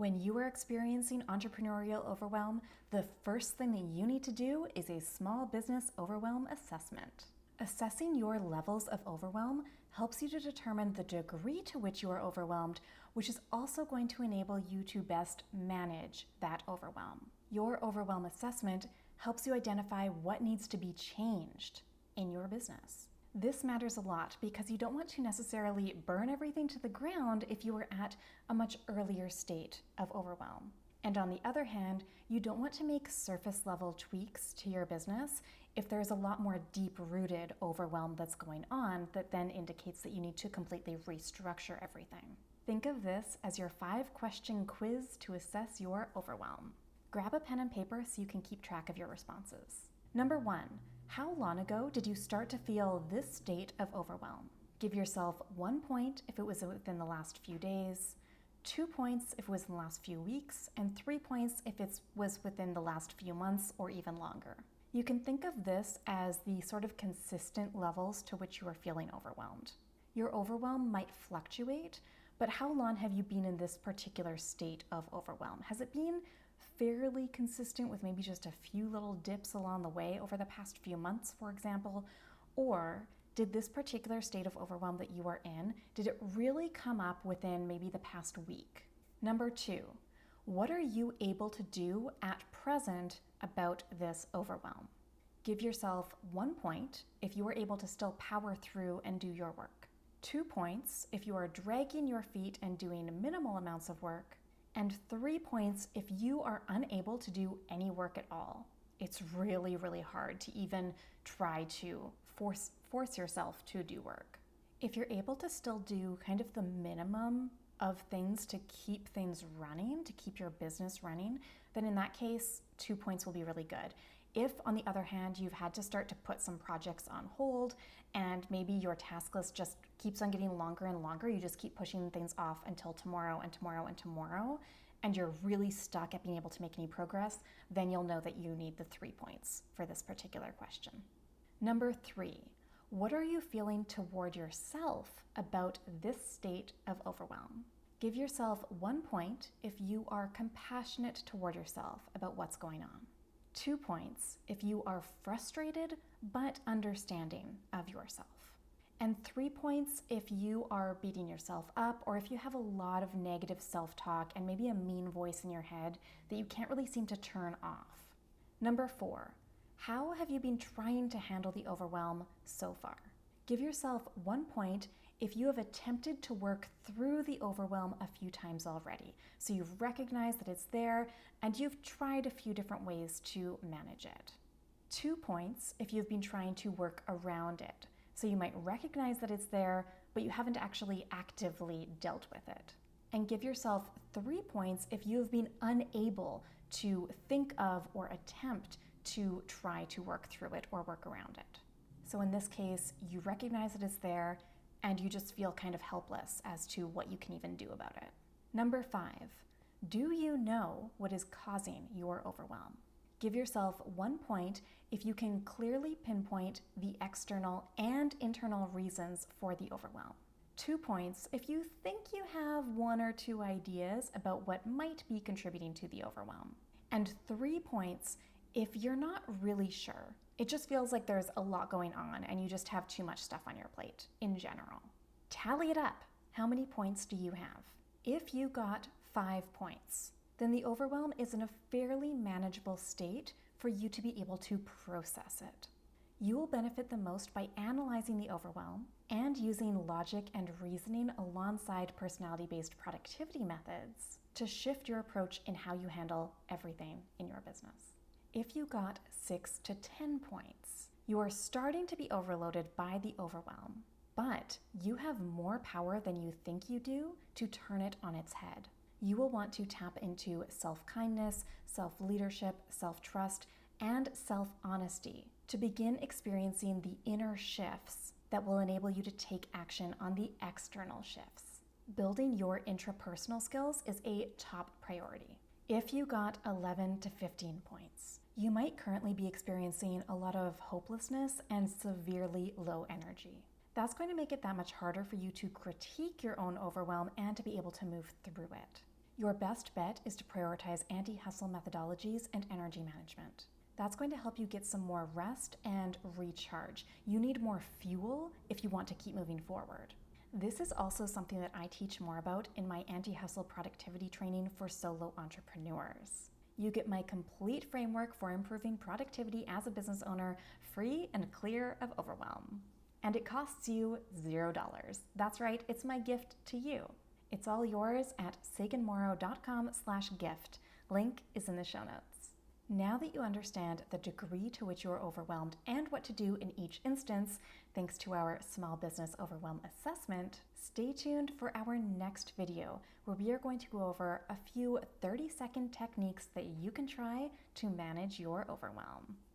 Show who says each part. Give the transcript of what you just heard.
Speaker 1: When you are experiencing entrepreneurial overwhelm, the first thing that you need to do is a small business overwhelm assessment. Assessing your levels of overwhelm helps you to determine the degree to which you are overwhelmed, which is also going to enable you to best manage that overwhelm. Your overwhelm assessment helps you identify what needs to be changed in your business. This matters a lot because you don't want to necessarily burn everything to the ground if you are at a much earlier state of overwhelm. And on the other hand, you don't want to make surface level tweaks to your business if there's a lot more deep-rooted overwhelm that's going on that then indicates that you need to completely restructure everything. Think of this as your 5-question quiz to assess your overwhelm. Grab a pen and paper so you can keep track of your responses. Number 1, how long ago did you start to feel this state of overwhelm? Give yourself 1 point if it was within the last few days, 2 points if it was in the last few weeks, and 3 points if it was within the last few months or even longer. You can think of this as the sort of consistent levels to which you are feeling overwhelmed. Your overwhelm might fluctuate, but how long have you been in this particular state of overwhelm? Has it been fairly consistent with maybe just a few little dips along the way over the past few months, for example? Or did this particular state of overwhelm that you are in, did it really come up within maybe the past week? Number 2, what are you able to do at present about this overwhelm? Give yourself 1 point if you are able to still power through and do your work. 2 points if you are dragging your feet and doing minimal amounts of work. And 3 points if you are unable to do any work at all. It's really, really hard to even try to force yourself to do work. If you're able to still do kind of the minimum of things to keep things running, to keep your business running, then in that case, 2 points will be really good. If, on the other hand, you've had to start to put some projects on hold and maybe your task list just keeps on getting longer and longer, you just keep pushing things off until tomorrow and tomorrow and tomorrow, and you're really stuck at being able to make any progress, then you'll know that you need the 3 points for this particular question. Number 3, what are you feeling toward yourself about this state of overwhelm? Give yourself 1 point if you are compassionate toward yourself about what's going on. 2 points if you are frustrated but understanding of yourself. And 3 points if you are beating yourself up or if you have a lot of negative self-talk and maybe a mean voice in your head that you can't really seem to turn off. Number 4, how have you been trying to handle the overwhelm so far? Give yourself 1 point if you have attempted to work through the overwhelm a few times already. So you've recognized that it's there and you've tried a few different ways to manage it. 2 points if you've been trying to work around it. So you might recognize that it's there, but you haven't actually actively dealt with it. And give yourself 3 points if you've been unable to think of or attempt to try to work through it or work around it. So in this case, you recognize that it's there and you just feel kind of helpless as to what you can even do about it. Number 5, do you know what is causing your overwhelm? Give yourself 1 point if you can clearly pinpoint the external and internal reasons for the overwhelm. 2 points if you think you have 1 or 2 ideas about what might be contributing to the overwhelm. And 3 points if you're not really sure. It just feels like there's a lot going on and you just have too much stuff on your plate in general. Tally it up. How many points do you have? If you got 5 points, then the overwhelm is in a fairly manageable state for you to be able to process it. You will benefit the most by analyzing the overwhelm and using logic and reasoning alongside personality-based productivity methods to shift your approach in how you handle everything in your business. If you got 6 to 10 points, you are starting to be overloaded by the overwhelm, but you have more power than you think you do to turn it on its head. You will want to tap into self-kindness, self-leadership, self-trust, and self-honesty to begin experiencing the inner shifts that will enable you to take action on the external shifts. Building your intrapersonal skills is a top priority. If you got 11 to 15 points, you might currently be experiencing a lot of hopelessness and severely low energy. That's going to make it that much harder for you to critique your own overwhelm and to be able to move through it. Your best bet is to prioritize anti-hustle methodologies and energy management. That's going to help you get some more rest and recharge. You need more fuel if you want to keep moving forward. This is also something that I teach more about in my anti-hustle productivity training for solo entrepreneurs. You get my complete framework for improving productivity as a business owner, free and clear of overwhelm. And it costs you $0. That's right, it's my gift to you. It's all yours at saganmorrow.com/gift. Link is in the show notes. Now that you understand the degree to which you're overwhelmed and what to do in each instance, thanks to our Small Business Overwhelm Assessment, stay tuned for our next video, where we are going to go over a few 30-second techniques that you can try to manage your overwhelm.